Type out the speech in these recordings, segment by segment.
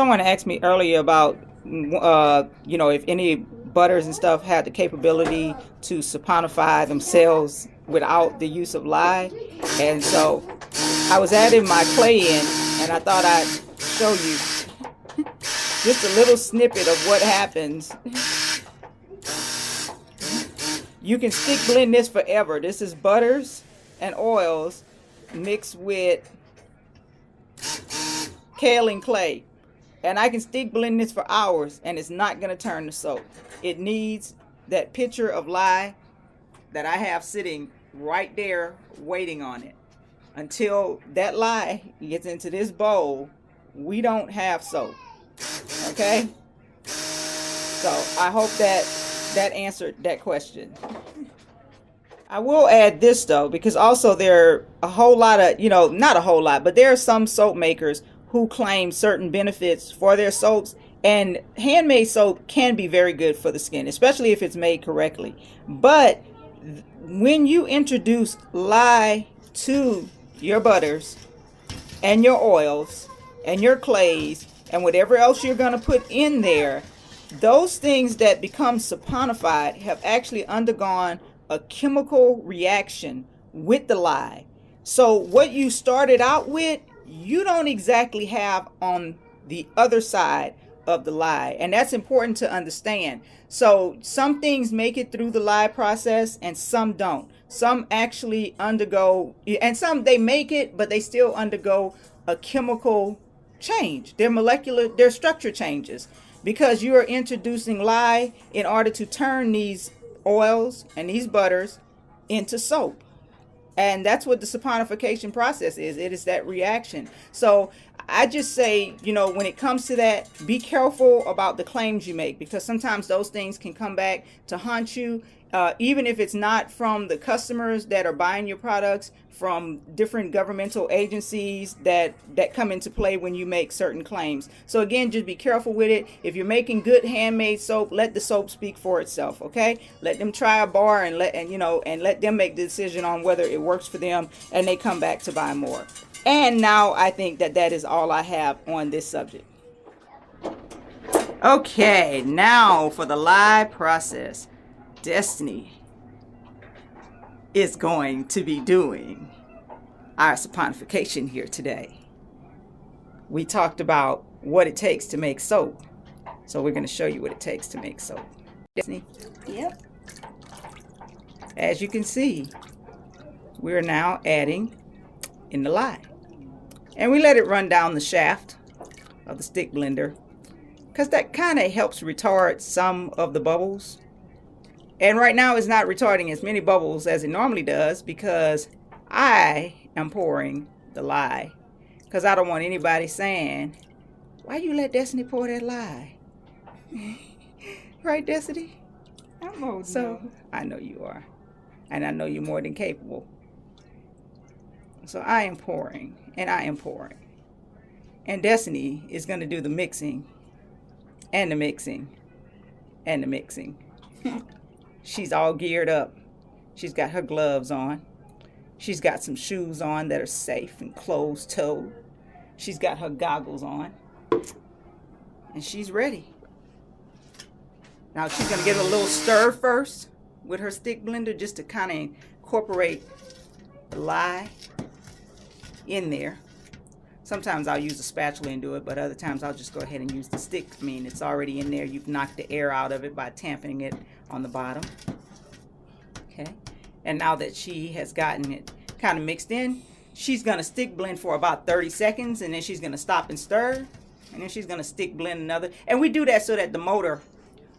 Someone asked me earlier about, if any butters and stuff had the capability to saponify themselves without the use of lye. And so I was adding my clay in, and I thought I'd show you just a little snippet of what happens. You can stick blend this forever. This is butters and oils mixed with kaolin clay. And I can stick blend this for hours and it's not going to turn to soap. It needs that pitcher of lye that I have sitting right there waiting on it. Until that lye gets into this bowl, we don't have soap. Okay? So I hope that answered that question. I will add this though, because also there are a whole lot of, not a whole lot, but there are some soap makers who claim certain benefits for their soaps, and handmade soap can be very good for the skin, especially if it's made correctly. But when you introduce lye to your butters and your oils and your clays and whatever else you're going to put in there, those things that become saponified have actually undergone a chemical reaction with the lye. So what you started out with, you don't exactly have on the other side of the lye, and that's important to understand. So some things make it through the lye process and some don't. Some actually undergo, and some they make it, but they still undergo a chemical change. Their structure changes because you are introducing lye in order to turn these oils and these butters into soap. And that's what the saponification process is. It is that reaction. So I just say, when it comes to that, be careful about the claims you make, because sometimes those things can come back to haunt you, even if it's not from the customers that are buying your products, from different governmental agencies that come into play when you make certain claims. So again, just be careful with it. If you're making good handmade soap, let the soap speak for itself, okay? Let them try a bar and let them make the decision on whether it works for them, and they come back to buy more. And now I think that is all I have on this subject. Okay, now for the lye process. Destiny is going to be doing our saponification here today. We talked about what it takes to make soap, so we're going to show you what it takes to make soap. Destiny? Yep. As you can see, we're now adding in the lye. And we let it run down the shaft of the stick blender because that kind of helps retard some of the bubbles. And right now it's not retarding as many bubbles as it normally does because I am pouring the lye, because I don't want anybody saying, why you let Destiny pour that lye? Right, Destiny? I'm old. So I know you are, and I know you're more than capable. So I am pouring, and I am pouring. And Destiny is going to do the mixing, and the mixing, and the mixing. She's all geared up. She's got her gloves on. She's got some shoes on that are safe and closed-toed. She's got her goggles on. And she's ready. Now she's going to give it a little stir first with her stick blender just to kind of incorporate the lye in there. Sometimes I'll use a spatula and do it, but other times I'll just go ahead and use the stick. I mean, it's already in there. You've knocked the air out of it by tamping it on the bottom. Okay. And now that she has gotten it kind of mixed in, she's going to stick blend for about 30 seconds, and then she's going to stop and stir, and then she's going to stick blend another. And we do that so that the motor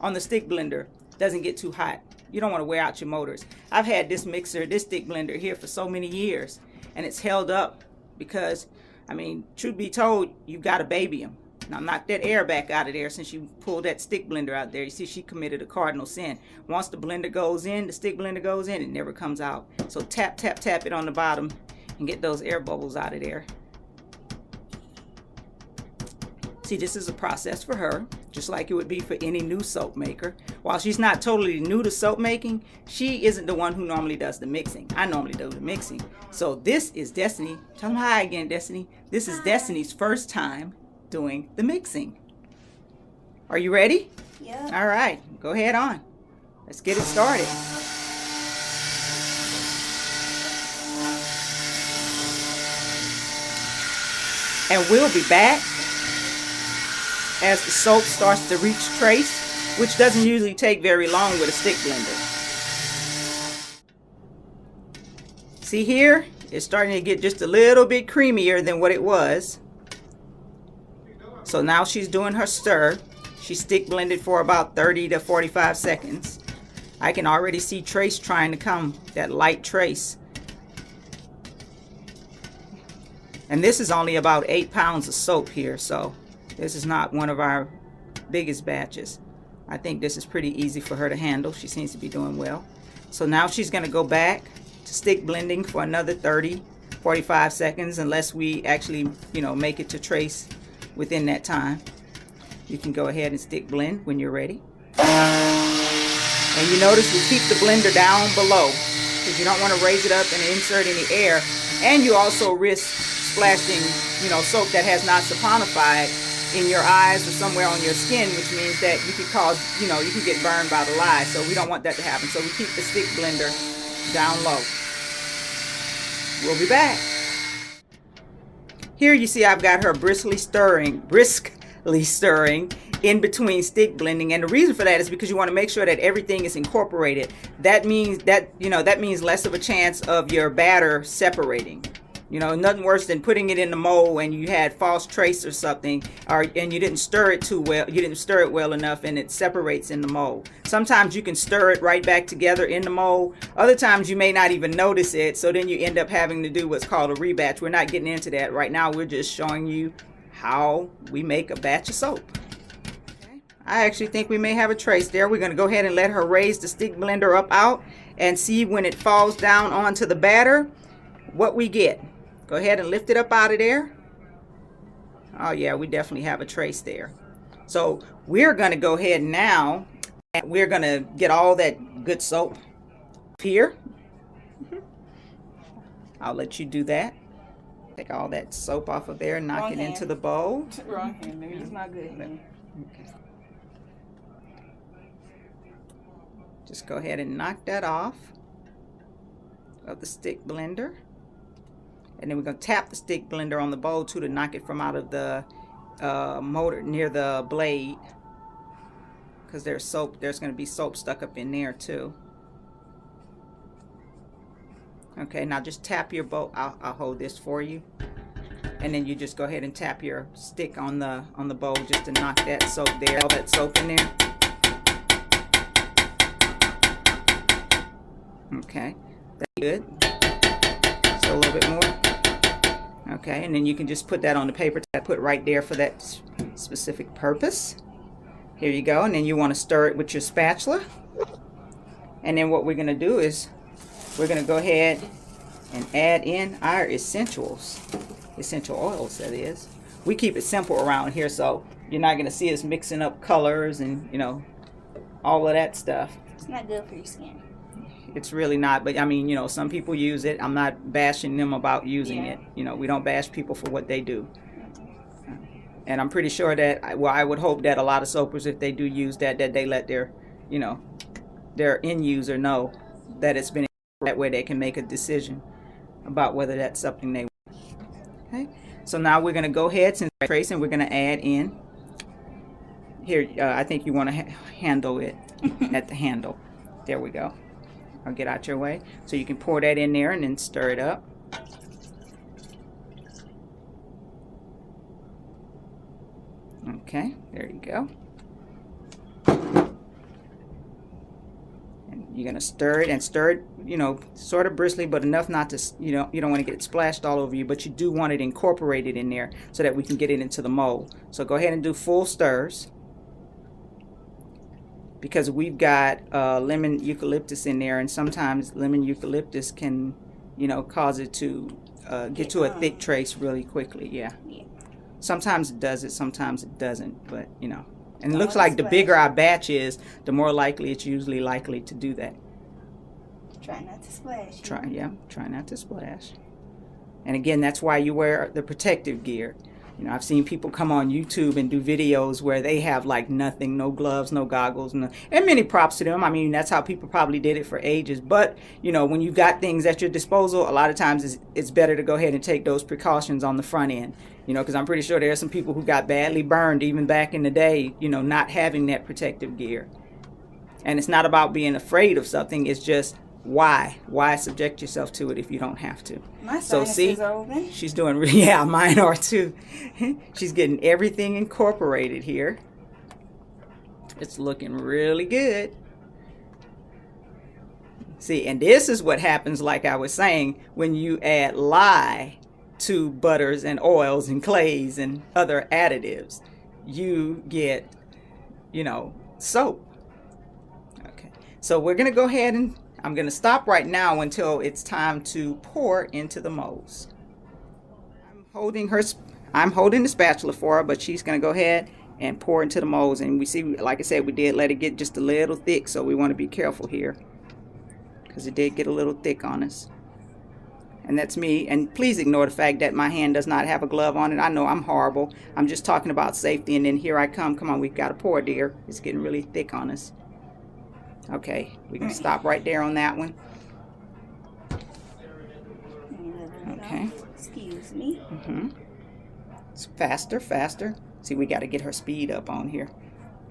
on the stick blender doesn't get too hot. You don't want to wear out your motors. I've had this mixer, this stick blender here for so many years, and it's held up because, I mean, truth be told, you've got to baby them. Now knock that air back out of there since you pulled that stick blender out there. You see, she committed a cardinal sin. Once the blender goes in, the stick blender goes in, it never comes out. So tap, tap, tap it on the bottom and get those air bubbles out of there. See, this is a process for her, just like it would be for any new soap maker. While she's not totally new to soap making, she isn't the one who normally does the mixing. I normally do the mixing. So this is Destiny. Tell them hi again, Destiny. This is Destiny's first time doing the mixing. Are you ready? Yeah. All right, go ahead on. Let's get it started. And we'll be back as the soap starts to reach trace, which doesn't usually take very long with a stick blender. See here? It's starting to get just a little bit creamier than what it was. So now she's doing her stir. She stick blended for about 30 to 45 seconds. I can already see trace trying to come, that light trace. And this is only about 8 pounds of soap here, so this is not one of our biggest batches. I think this is pretty easy for her to handle. She seems to be doing well. So now she's going to go back to stick blending for another 30, 45 seconds, unless we actually, make it to trace within that time. You can go ahead and stick blend when you're ready. And you notice we keep the blender down below because you don't want to raise it up and insert any air. And you also risk splashing, soap that has not saponified in your eyes or somewhere on your skin, which means that you could cause, you can get burned by the lye. So we don't want that to happen. So we keep the stick blender down low. We'll be back. Here you see I've got her briskly stirring in between stick blending, and the reason for that is because you want to make sure that everything is incorporated. That means less of a chance of your batter separating. Nothing worse than putting it in the mold and you had false trace or something, and you didn't stir it too well. You didn't stir it well enough, and it separates in the mold. Sometimes you can stir it right back together in the mold. Other times you may not even notice it, so then you end up having to do what's called a rebatch. We're not getting into that right now. We're just showing you how we make a batch of soap. Okay. I actually think we may have a trace there. We're going to go ahead and let her raise the stick blender up out and see when it falls down onto the batter what we get. Go ahead and lift it up out of there. Oh yeah, we definitely have a trace there. So we're going to go ahead now and we're going to get all that good soap here. I'll let you do that. Take all that soap off of there and knock Wrong it hand. into the bowl. Wrong hand, maybe it's not good. Okay. Just go ahead and knock that off of the stick blender. And then we're going to tap the stick blender on the bowl too to knock it from out of the motor near the blade, because there's going to be soap stuck up in there too. Okay, now just tap your bowl. I'll hold this for you, and then you just go ahead and tap your stick on the bowl just to knock that soap there, all that soap in there. Okay, that's good. So a little bit more. Okay, and then you can just put that on the paper that I put right there for that specific purpose. Here you go, and then you want to stir it with your spatula. And then what we're going to do is we're going to go ahead and add in our essential oils, that is. We keep it simple around here, so you're not going to see us mixing up colors and, all of that stuff. It's not good for your skin. It's really not, but I mean, some people use it. I'm not bashing them about using it. We don't bash people for what they do. And I'm pretty sure that, I would hope that a lot of soapers, if they do use that they let their, their end user know that it's been that way they can make a decision about whether that's something they want. Okay, so now we're going to go ahead, since we're tracing, we're going to add in here. I think you want to handle it at the handle. There we go. I'll get out your way. So you can pour that in there and then stir it up. Okay, there you go. And you're going to stir it and stir it, sort of briskly, but enough not to, you don't want to get it splashed all over you, but you do want it incorporated in there so that we can get it into the mold. So go ahead and do full stirs, because we've got lemon eucalyptus in there, and sometimes lemon eucalyptus can, cause it to get to a thick trace really quickly. Yeah. Sometimes it does it, sometimes it doesn't, but and it looks like the bigger our batch is, the more likely it's usually likely to do that. Try not to splash. Try not to splash. And again, that's why you wear the protective gear. You know, I've seen people come on YouTube and do videos where they have like nothing, no gloves, no goggles, and many props to them. I mean, that's how people probably did it for ages. But, you know, when you've got things at your disposal, a lot of times it's better to go ahead and take those precautions on the front end. You know, because I'm pretty sure there are some people who got badly burned even back in the day, you know, not having that protective gear. And it's not about being afraid of something. It's just why subject yourself to it if you don't have to. My So see, are open. she's doing, yeah, mine are too. She's getting everything incorporated here. It's looking really good. See, and this is what happens, like I was saying, when you add lye to butters and oils and clays and other additives. You get, you know, soap. Okay, so we're going to go ahead and I'm going to stop right now until it's time to pour into the molds. I'm holding the spatula for her, but she's going to go ahead and pour into the molds. And we see, like I said, we did let it get just a little thick, so we want to be careful here because it did get a little thick on us. And that's me. And please ignore the fact that my hand does not have a glove on it. I know I'm horrible. I'm just talking about safety. And then here I come. Come on, we've got to pour, dear. It's getting really thick on us. Okay, we can stop right there on that one. Okay. Excuse me. It's faster. See, we got to get her speed up on here.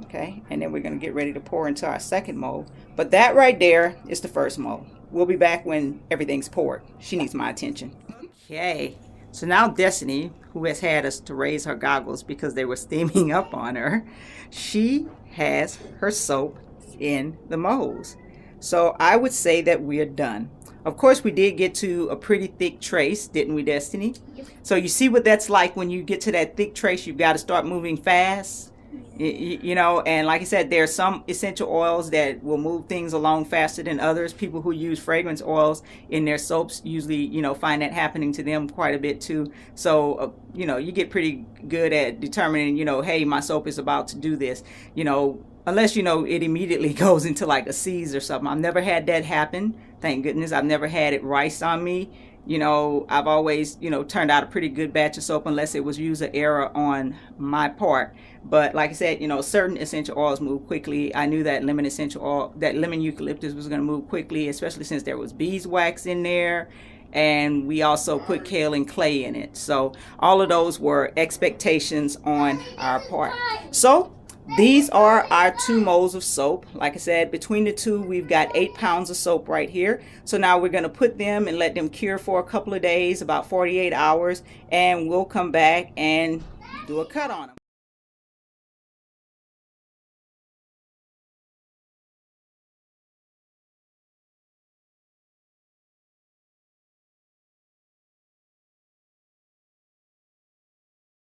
Okay, and then we're going to get ready to pour into our second mold. But that right there is the first mold. We'll be back when everything's poured. She needs my attention. Okay, so now Destiny, who has had us to raise her goggles because they were steaming up on her, she has her soap in the molds. So I would say that we're done. Of course, we did get to a pretty thick trace, didn't we, Destiny? Yep. So you see what that's like when you get to that thick trace. You've got to start moving fast. You know, and like I said, there are some essential oils that will move things along faster than others. People who use fragrance oils in their soaps usually, you know, find that happening to them quite a bit too. So, you know, you get pretty good at determining, you know, hey, my soap is about to do this, you know, unless, you know, it immediately goes into like a seize or something. I've never had that happen. Thank goodness. I've never had it rice on me. You know, I've always, you know, turned out a pretty good batch of soap unless it was user error on my part. But like I said, you know, certain essential oils move quickly. I knew that lemon essential oil, that lemon eucalyptus was going to move quickly, especially since there was beeswax in there. And we also put kale and clay in it. So all of those were expectations on our part. So these are our 2 molds of soap. Like I said, between the two, we've got 8 pounds of soap right here. So now we're going to put them and let them cure for a couple of days, about 48 hours, and we'll come back and do a cut on them.